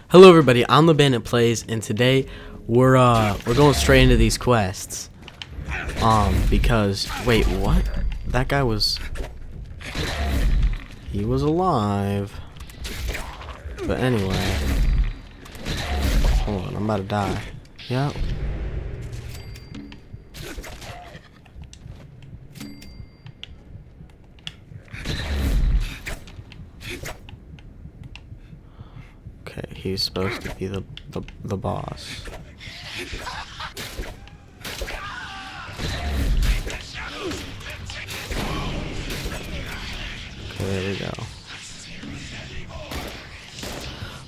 Hello everybody, I'm the Bandit Plays, and today we're going straight into these quests. Because wait, what? That guy he was alive. But anyway. Hold on, I'm about to die. Yep. Okay, he's supposed to be the boss. Okay, there we go.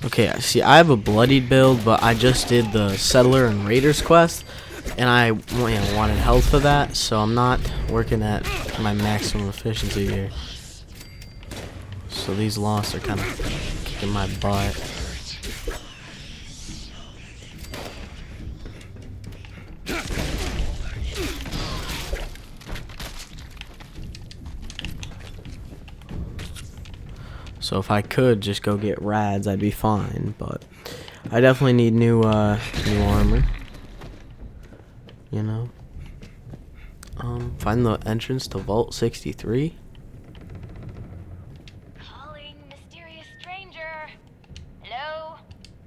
Okay, see, I have a bloodied build, but I just did the Settler and Raiders quest, and I wanted health for that, so I'm not working at my maximum efficiency here. So these losts are kind of kicking my butt. So if I could just go get rads, I'd be fine. But I definitely need new armor. You know. Find the entrance to Vault 63. Calling mysterious stranger. Hello?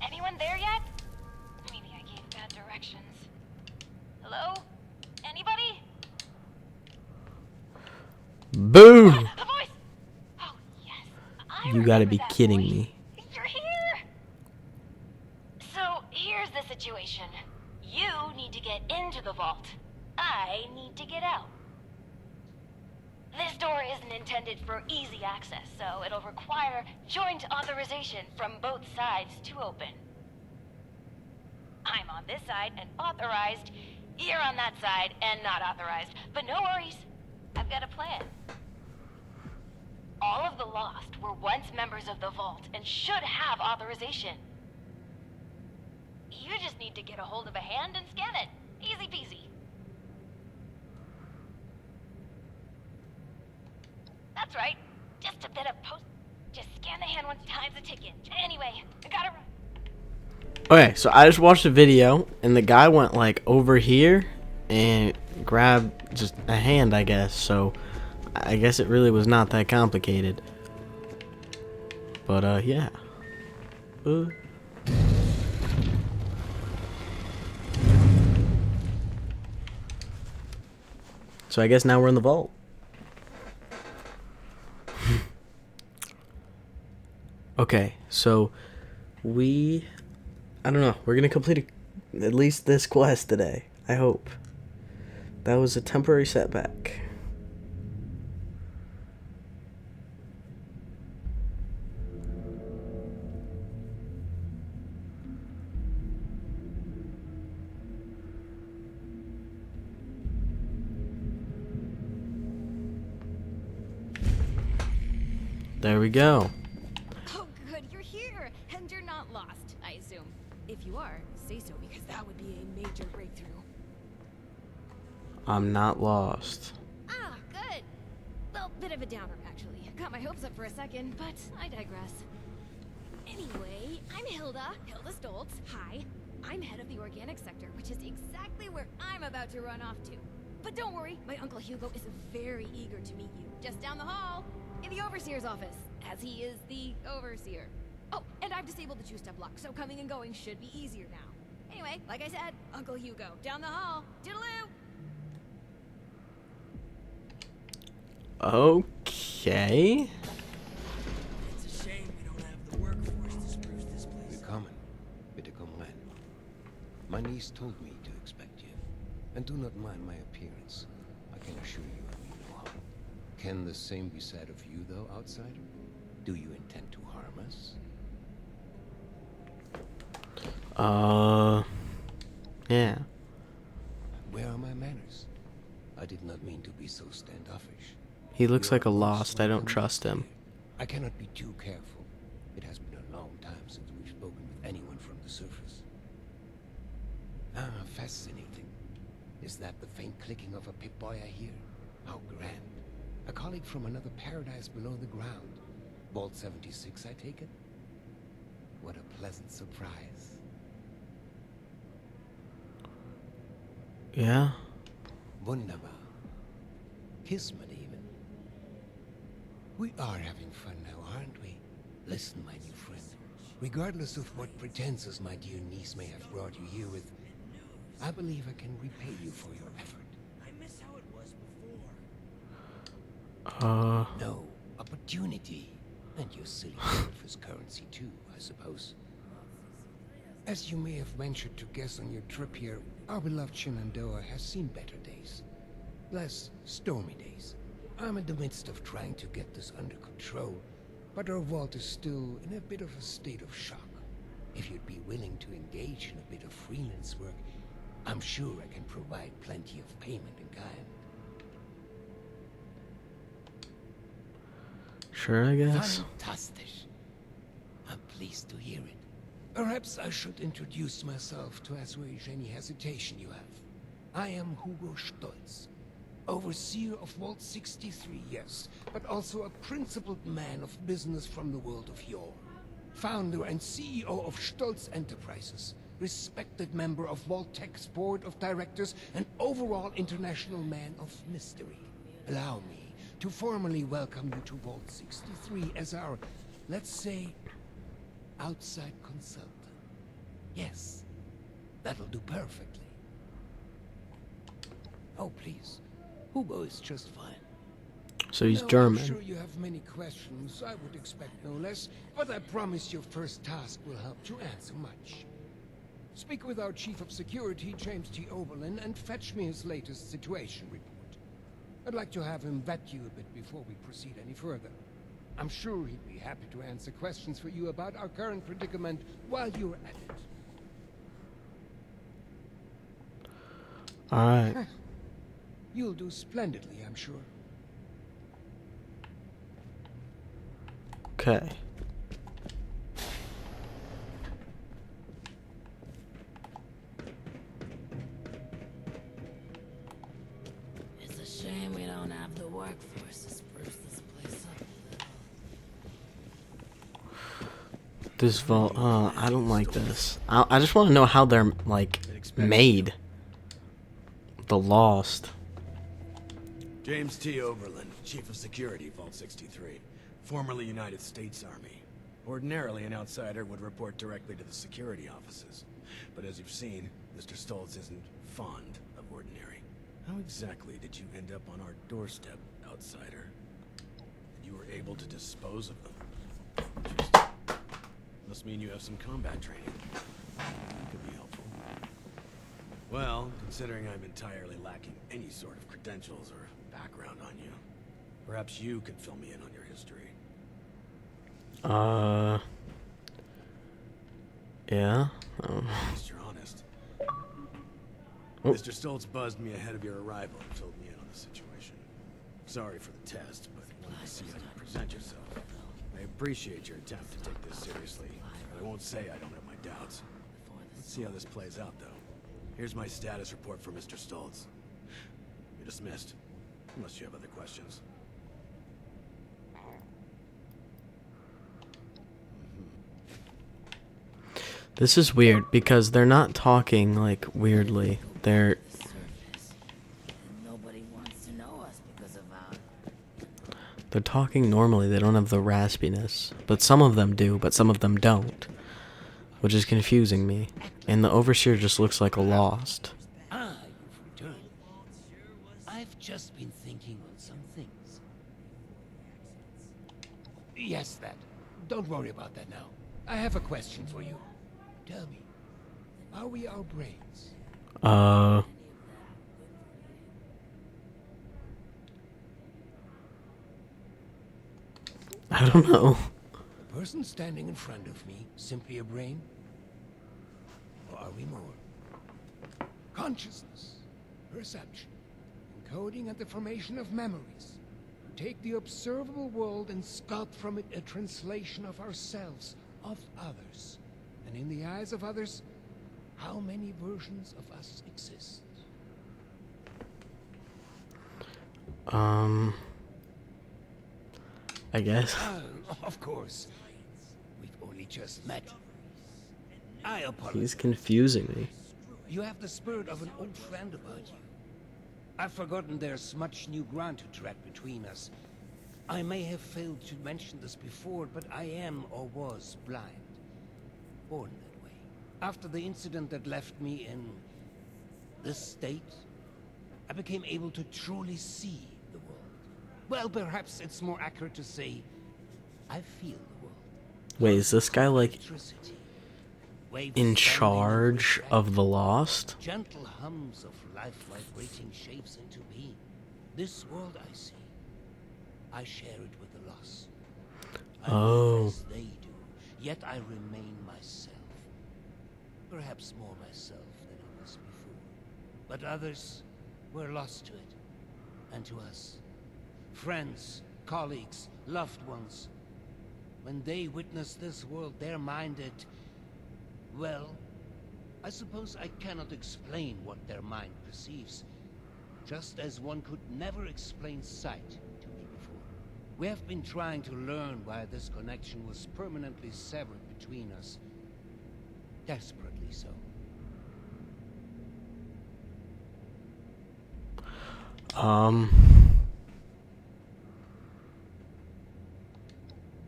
Anyone there yet? Maybe I gave bad directions. Hello? Anybody? Boo! A voice! Oh, yes. You gotta be that kidding voice. me. You're here! So, here's the situation. You need to get into the vault. I need to get out. This door isn't intended for easy access, so it'll require joint authorization from both sides to open. I'm on this side and authorized. You're on that side and not authorized. But no worries. I've got a plan. All of the Lost were once members of the Vault and should have authorization. You just need to get a hold of a hand and scan it. Easy peasy. That's right. Just a bit of post. Just scan the hand once time's a ticket. Anyway, I gotta run. Okay, so I just watched a video, and the guy went like over here and grabbed just a hand, I guess. So I guess it really was not that complicated. But yeah. So I guess now we're in the vault. Okay, so I don't know, we're gonna complete at least this quest today, I hope. That was a temporary setback. There we go. Oh, good, you're here, and you're not lost, I assume. If you are, say so, because that would be a major breakthrough. I'm not lost. Ah, good. Well, bit of a downer, actually. Got my hopes up for a second, but I digress. Anyway, I'm Hilda Stoltz. Hi. I'm head of the organic sector, which is exactly where I'm about to run off to. But don't worry, my Uncle Hugo is very eager to meet you. Just down the hall, in the Overseer's office, as he is the Overseer. Oh, and I've disabled the two-step lock, so coming and going should be easier now. Anyway, like I said, Uncle Hugo, down the hall. Toodaloo! Okay. It's a shame we don't have the workforce to spruce this place. Willkommen. Bitte komm rein. My niece told me to expect you. And do not mind my appearance. I can assure you I mean no harm. Can the same be said of you, though, outsider? Do you intend to harm us? Yeah. Where are my manners? I did not mean to be so standoffish. He looks You like a are most lost. I don't welcome trust him. here. I cannot be too careful. It has been a long time since we've spoken with anyone from the surface. Ah, fascinating. Is that the faint clicking of a Pip-Boy I hear? How grand. A colleague from another paradise below the ground. Vault 76, I take it? What a pleasant surprise. Yeah? Wunderbar. Kismet even. We are having fun now, aren't we? Listen, my new friend. Regardless of what pretenses my dear niece may have brought you here with, I believe I can repay you for your effort. I miss how it was before. No, opportunity. And your silly surface currency too, I suppose. As you may have ventured to guess on your trip here, our beloved Shenandoah has seen better days. Less stormy days. I'm in the midst of trying to get this under control, but our vault is still in a bit of a state of shock. If you'd be willing to engage in a bit of freelance work, I'm sure I can provide plenty of payment in kind. Sure, I guess. Fantastic. I'm pleased to hear it. Perhaps I should introduce myself to assuage any hesitation you have. I am Hugo Stolz, overseer of Vault 63, yes, but also a principled man of business from the world of yore. Founder and CEO of Stolz Enterprises, respected member of Vault-Tech's board of directors, and overall international man of mystery. Allow me to formally welcome you to Vault 63 as our, let's say, outside consultant. Yes, that'll do perfectly. Oh, please. Hugo is just fine. So he's No, German. I'm sure you have many questions. I would expect no less, but I promise your first task will help you answer much. Speak with our Chief of Security, James T. Oberlin, and fetch me his latest situation report. I'd like to have him vet you a bit before we proceed any further. I'm sure he'd be happy to answer questions for you about our current predicament while you're at it. Alright. You'll do splendidly, I'm sure. Okay. It's a shame we don't have the workforce to spruce this place up. This vault, I don't like this. I just want to know how they're, like, made. The Lost. James T. Oberlin, Chief of Security, Vault 63. Formerly United States Army. Ordinarily, an outsider would report directly to the security offices. But as you've seen, Mr. Stolz isn't fond of ordinary. How exactly did you end up on our doorstep, outsider? You were able to dispose of them. Interesting. Must mean you have some combat training. That could be helpful. Well, considering I'm entirely lacking any sort of credentials or background on you, perhaps you could fill me in on your history. Yeah. At least you're honest. Oh. Mr. Stolz buzzed me ahead of your arrival and filled me in on the situation. Sorry for the test, but wanted to see how you present yourself. I appreciate your attempt to take this seriously, but I won't say I don't have my doubts. Let's see how this plays out, though. Here's my status report for Mr. Stolz. You're dismissed, unless you have other questions. This is weird because they're not talking like weirdly. They're The surface. And nobody wants to know us because of our... they're talking normally. They don't have the raspiness, but some of them do, but some of them don't, which is confusing me. And the overseer just looks like a Lost. Ah, you've returned. I've just been thinking on some things. Yes, that. Don't worry about that now. I have a question for you. Tell me, are we our brains? I don't know. The person standing in front of me simply a brain? Or are we more? Consciousness, perception, encoding and the formation of memories. Take the observable world and sculpt from it a translation of ourselves, of others. And in the eyes of others, how many versions of us exist? I guess. Of course. We've only just met. I apologize. He's confusing me. You have the spirit of an old friend about you. I've forgotten there's much new ground to tread between us. I may have failed to mention this before, but I am or was blind. Born that way. After the incident that left me in this state, I became able to truly see the world. Well, perhaps it's more accurate to say, I feel the world. Wait, is this guy like Electricity. Waves in sounding charge with of the Lost? gentle hums of life vibrating shapes into being. This world I see, I share it with the lost. I live as they do, yet I remain myself. Perhaps more myself than I was before. But others were lost to it, and to us. Friends, colleagues, loved ones. When they witness this world, they're minded. Well, I suppose I cannot explain what their mind perceives, just as one could never explain sight to me before. We have been trying to learn why this connection was permanently severed between us. Desperately so.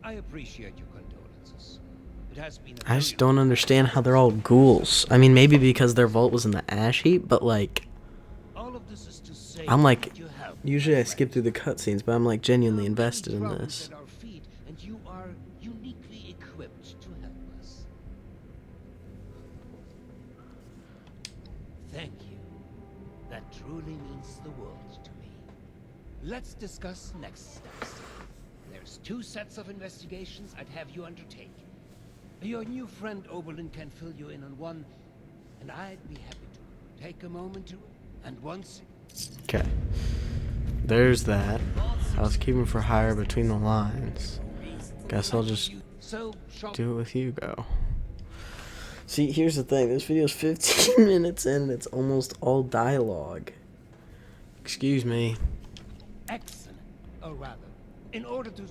I appreciate your condolences. It has been a I just very don't understand how they're all ghouls. I mean, maybe because their vault was in the ash heap, but like, All of this is to say I'm like, that you help, usually my I skip friend. through the cutscenes, but I'm like genuinely There are invested many in problems this. at our feet, and you are uniquely equipped to help us. Thank you. That truly means the world to me. Let's discuss next steps. There's 2 sets of investigations I'd have you undertake. Your new friend Oberlin can fill you in on one, and I'd be happy to take a moment to... And once... Okay. There's that. Housekeeping for hire between the lines. Guess I'll just So, shall do it with Hugo. See, here's the thing. This video's 15 minutes in and it's almost all dialogue. Excuse me. Excellent. Or rather, in order to...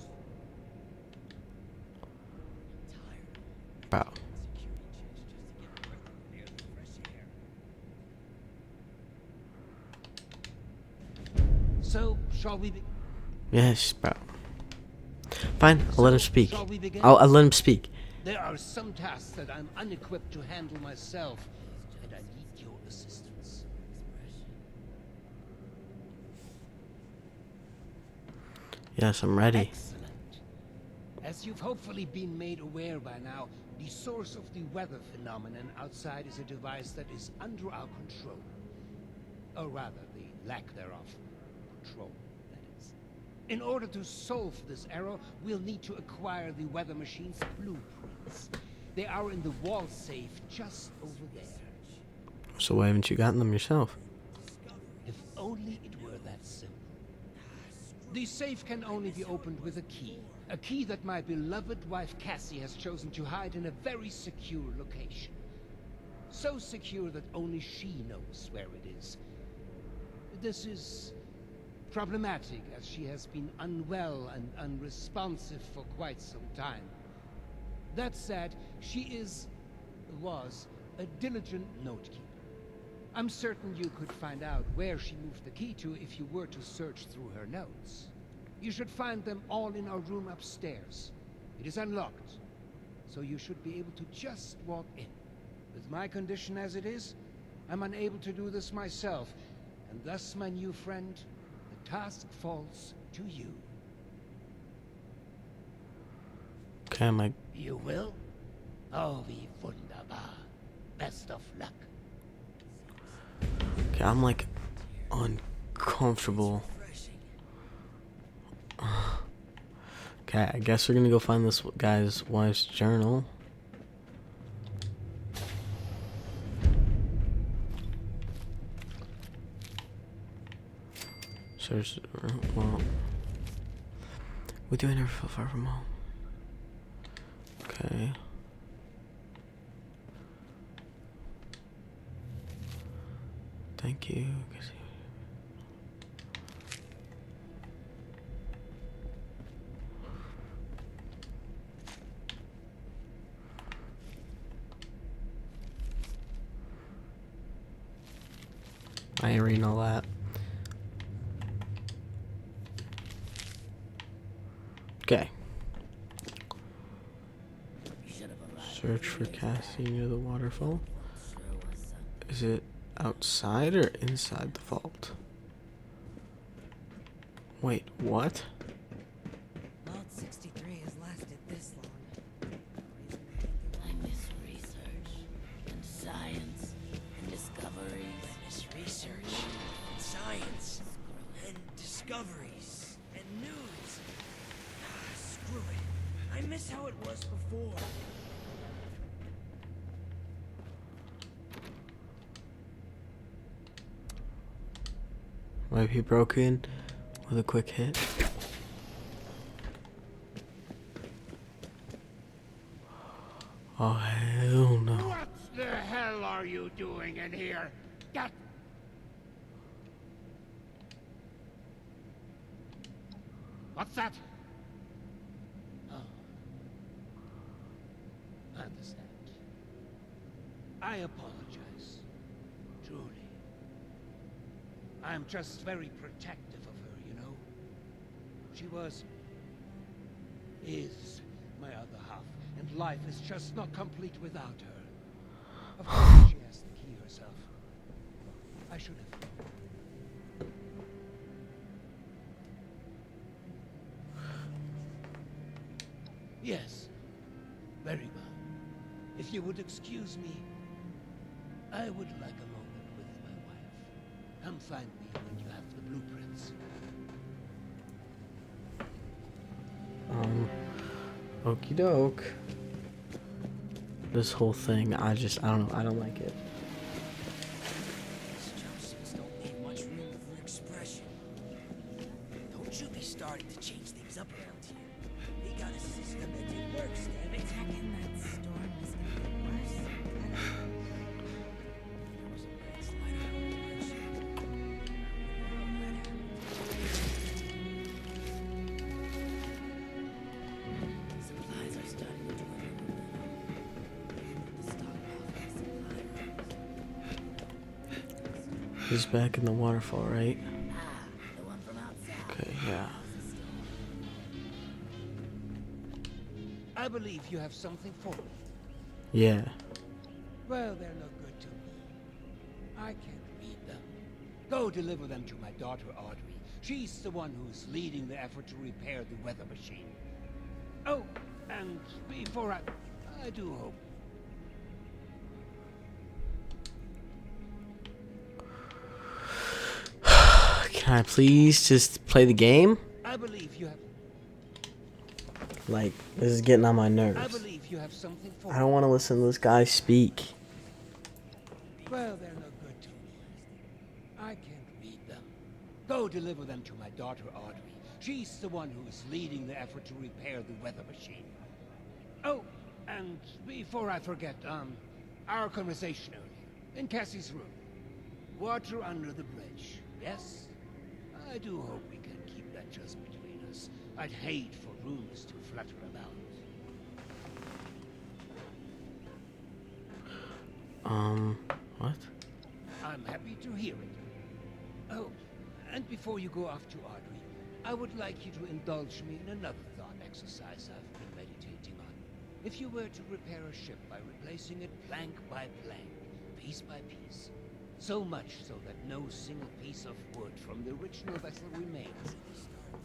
Wow. So, shall we be... Yes, bro. Fine, I'll let him speak. Shall we begin? I'll let him speak. There are some tasks that I'm unequipped to handle myself, and I need your assistance. Yes, I'm ready. Excellent. As you've hopefully been made aware by now, the source of the weather phenomenon outside is a device that is under our control. Or rather, the lack thereof. Control, that is. In order to solve this error, we'll need to acquire the weather machine's blueprints. They are in the wall safe just over there. So why haven't you gotten them yourself? If only it were that simple. The safe can only be opened with a key. A key that my beloved wife Cassie has chosen to hide in a very secure location. So secure that only she knows where it is. This is problematic, as she has been unwell and unresponsive for quite some time. That said, she was a diligent note-keeper. I'm certain you could find out where she moved the key to if you were to search through her notes. You should find them all in our room upstairs. It is unlocked, so you should be able to just walk in. With my condition as it is, I'm unable to do this myself, and thus, my new friend, the task falls to you. Okay, I'm like, You will? Oh, wie wunderbar. Best of luck. okay, I'm like uncomfortable. Okay, I guess we're gonna go find this guy's wife's journal. Search. Well, we do never feel far from home. Okay. Thank you. I already know that. Okay. Search for Cassie near the waterfall. Is it outside or inside the vault? Wait, what? Vault 63 has lasted this long. I miss research and science and discoveries. I miss research, and science, and discoveries, and news. Ah, screw it. I miss how it was before. Might be broken with a quick hit. Oh, hell no. What the hell are you doing in here? Get... What's that? Oh. I understand. I apologize. Truly. I'm just very protective of her, you know? She was... is my other half, and life is just not complete without her. Of course she has the key herself. I should have... Yes. Very well. If you would excuse me, I would like a moment with my wife. Come find me when you have the blueprints. Okie doke. This whole thing, I don't know, I don't like it. These jump suits don't leave much room for expression. Don't you be starting to change things up around here. We got a system that did works, damn it. Attacking that storm is gonna get worse. There was a landslide on the bridge. Supplies are starting to deliver. The stockpile for supply. He's back in the waterfall, right? The one from outside. Okay, yeah. I believe you have something for me. Yeah. Well, they're no good to me. I can't read them. Go deliver them to my daughter, Audrey. She's the one who's leading the effort to repair the weather machine. Oh, and before I do hope... Can I please just play the game? I believe you have... Like, this is getting on my I nerves. believe you have something for I don't want to listen to this guy speak. Well, they're no good to me. I can't read them. Go deliver them to my daughter, Audrey. She's the one who's leading the effort to repair the weather machine. Oh, and before I forget, our conversation earlier, in Cassie's room. Water under the bridge, yes? I do hope we can keep that just between us. I'd hate for rumors to flutter about. What? I'm happy to hear it. Oh, and before you go off to Audrey, I would like you to indulge me in another thought exercise I've been meditating on. If you were to repair a ship by replacing it plank by plank, piece by piece, so much so that no single piece of wood from the original vessel remains,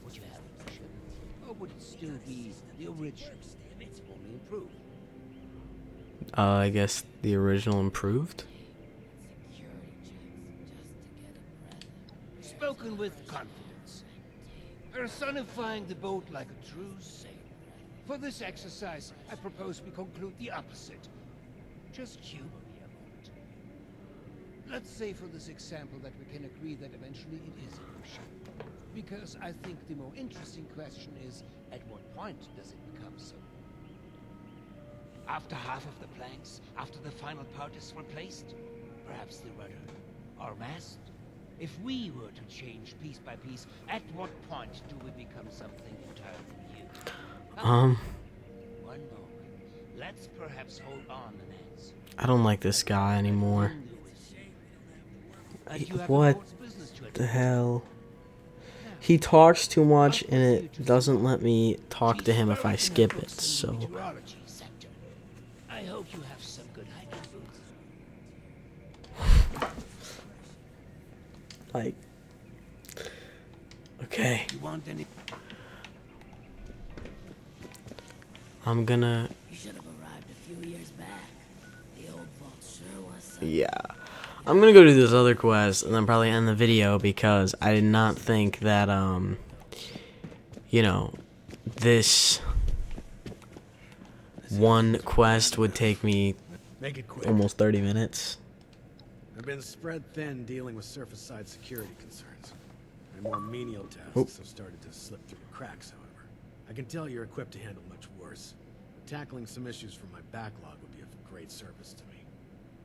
would you have the ship? Or would it still be the original, only improved? I guess the original improved? Spoken with confidence. Personifying the boat like a true sailor. For this exercise, I propose we conclude the opposite. Just humor me a moment. Let's say for this example that we can agree that eventually it is a new ship. Because I think the more interesting question is, at what point does it become so? After half of the planks? After the final part is replaced? Perhaps the rudder? Or mast? If we were to change piece by piece, at what point do we become something entirely new? One moment. Let's perhaps hold on an answer. I don't like this guy anymore. And you have What important business to the attend. hell? He talks too much and it doesn't let me talk to him if I skip it, so... Meteorology sector. I hope you have some good hiking boots. Like... Okay. You want any? I'm gonna... You should have arrived a few years back. The old vault sure was something. Yeah. I'm gonna go do this other quest and then probably end the video because I did not think that, you know, this one quest would take me Make it quick. almost 30 minutes. I've been spread thin dealing with surface-side security concerns. My more menial tasks Oop. have started to slip through the cracks, however. I can tell you're equipped to handle much worse. Tackling some issues from my backlog would be of great service to me,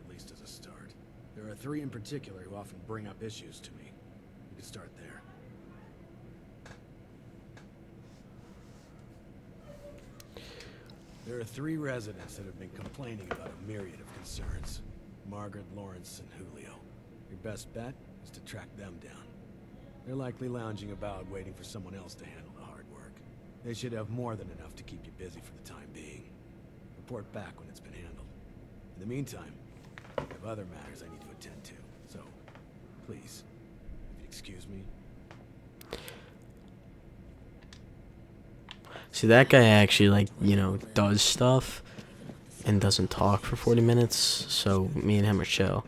at least as a start. There are 3 in particular who often bring up issues to me. You can start there. There are 3 residents that have been complaining about a myriad of concerns. Margaret, Lawrence, and Julio. Your best bet is to track them down. They're likely lounging about waiting for someone else to handle the hard work. They should have more than enough to keep you busy for the time being. Report back when it's been handled. In the meantime, I have other matters I need to attend to, so please, if you excuse me. See, that guy actually, like, you know, does stuff and doesn't talk for 40 minutes, so me and him are chill.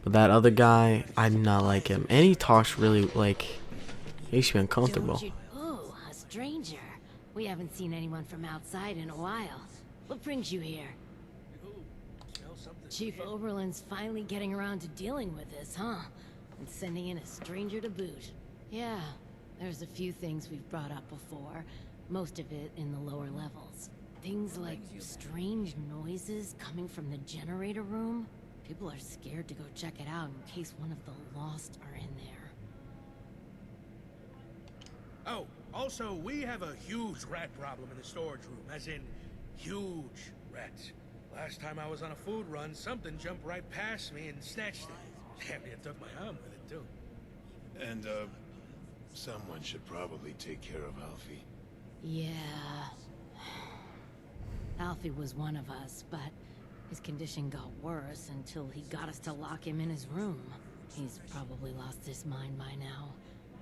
But that other guy, I do not like him. And he talks really, like, makes me uncomfortable. Oh, a stranger. We haven't seen anyone from outside in a while. What brings you here? Chief Oberlin's finally getting around to dealing with this, huh? And sending in a stranger to boot. Yeah, there's a few things we've brought up before. Most of it in the lower levels. Things like strange noises coming from the generator room. People are scared to go check it out in case one of the Lost are in there. Oh, also, we have a huge rat problem in the storage room, as in huge rats. Last time I was on a food run, something jumped right past me and snatched it. Damn near took my arm with it, too. And, someone should probably take care of Alfie. Yeah. Alfie was one of us, but his condition got worse until he got us to lock him in his room. He's probably lost his mind by now,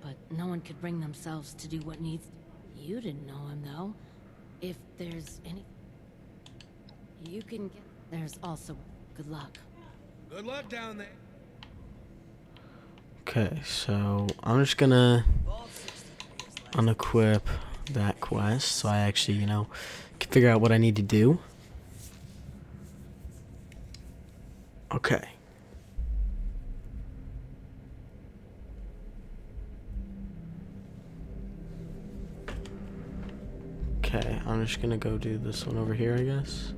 but no one could bring themselves to do what needs... You didn't know him, though. If there's any... You can get... There's also... Good luck. Good luck down there. Okay, so I'm just gonna unequip that quest so I actually, you know, can figure out what I need to do. Okay. Okay, I'm just gonna go do this one over here, I guess.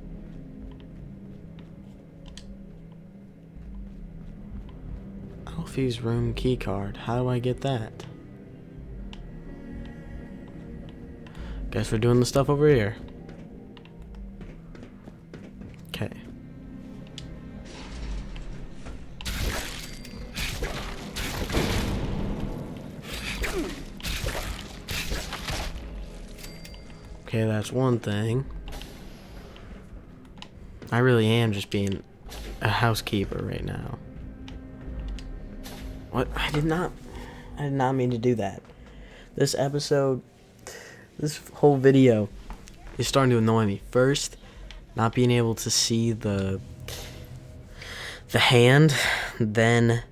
Alfie's room keycard. How do I get that? Guess we're doing the stuff over here. Okay. Okay, that's one thing. I really am just being a housekeeper right now. What? I did not mean to do that. This episode, this whole video is starting to annoy me. First, not being able to see the hand, then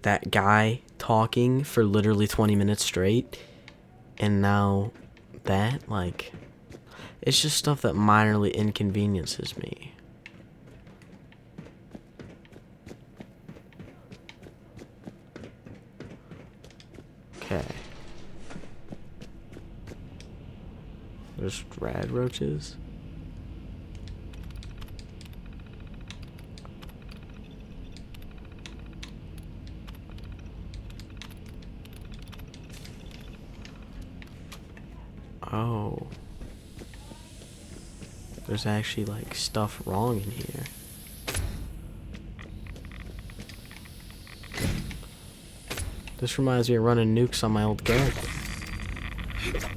that guy talking for literally 20 minutes straight, and now that, like, it's just stuff that minorly inconveniences me. Okay. There's rad roaches. Oh. There's actually like stuff wrong in here. This reminds me of running nukes on my old character.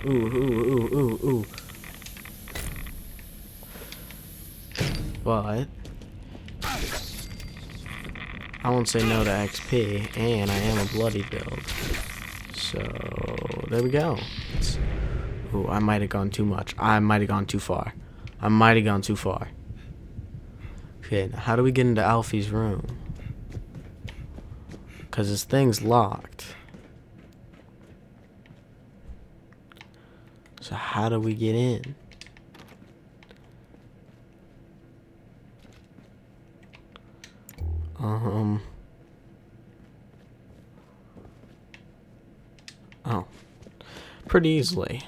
Ooh. But I won't say no to XP, and I am a bloody build. So there we go. Ooh, I might have gone too much. I might have gone too far. Okay, now how do we get into Alfie's room? Because his thing's locked. So how do we get in? Oh. Pretty easily.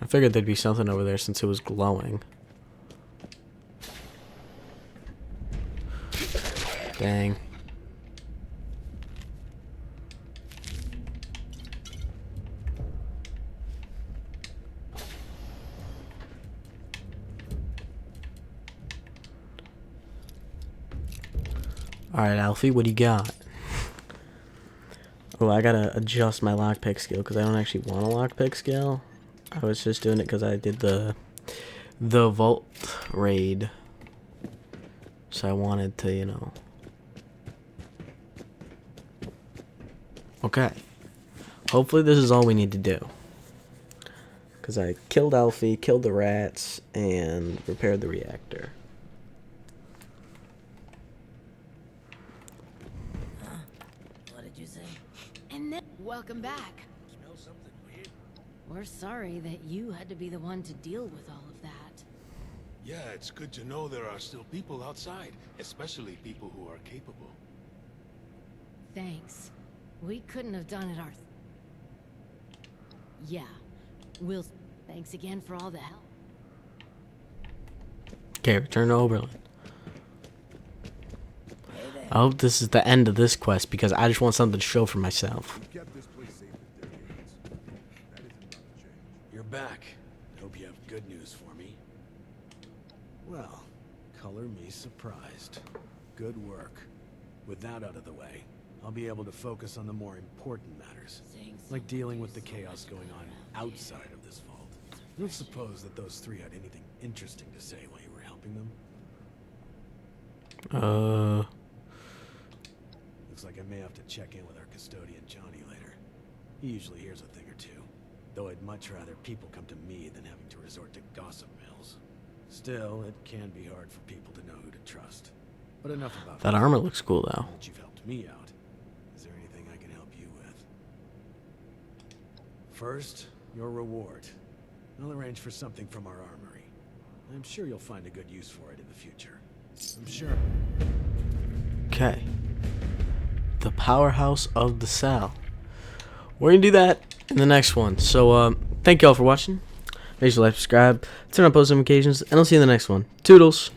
I figured there'd be something over there since it was glowing. Dang. Alright, Alfie, what do you got? Oh, I gotta adjust my lockpick skill because I don't actually want a lockpick skill. I was just doing it because I did the vault raid. So I wanted to, you know. Okay. Hopefully this is all we need to do. Because I killed Alfie, killed the rats, and repaired the reactor. What did you say? And then, welcome back. Smell something weird? We're sorry that you had to be the one to deal with all of that. Yeah, it's good to know there are still people outside, especially people who are capable. Thanks. We couldn't have done it Yeah. Thanks again for all the help. Okay, return to Oberlin. I hope this is the end of this quest because I just want something to show for myself. You're back. Hope you have good news for me. Well, color me surprised. Good work. With that out of the way, I'll be able to focus on the more important matters, like dealing with the chaos going on outside of this vault. I don't suppose that those three had anything interesting to say while you were helping them? Looks like I may have to check in with our custodian, Johnny, later. He usually hears a thing or two, though I'd much rather people come to me than having to resort to gossip mills. Still, it can be hard for people to know who to trust. But enough about That armor looks cool, though. now that you've helped me out. Is there anything I can help you with? First, your reward. I'll arrange for something from our armory. I'm sure you'll find a good use for it in the future. I'm sure. Okay. The powerhouse of the cell. We're gonna do that in the next one. So, thank you all for watching. Make sure to like, subscribe, turn on post notifications, and I'll see you in the next one. Toodles!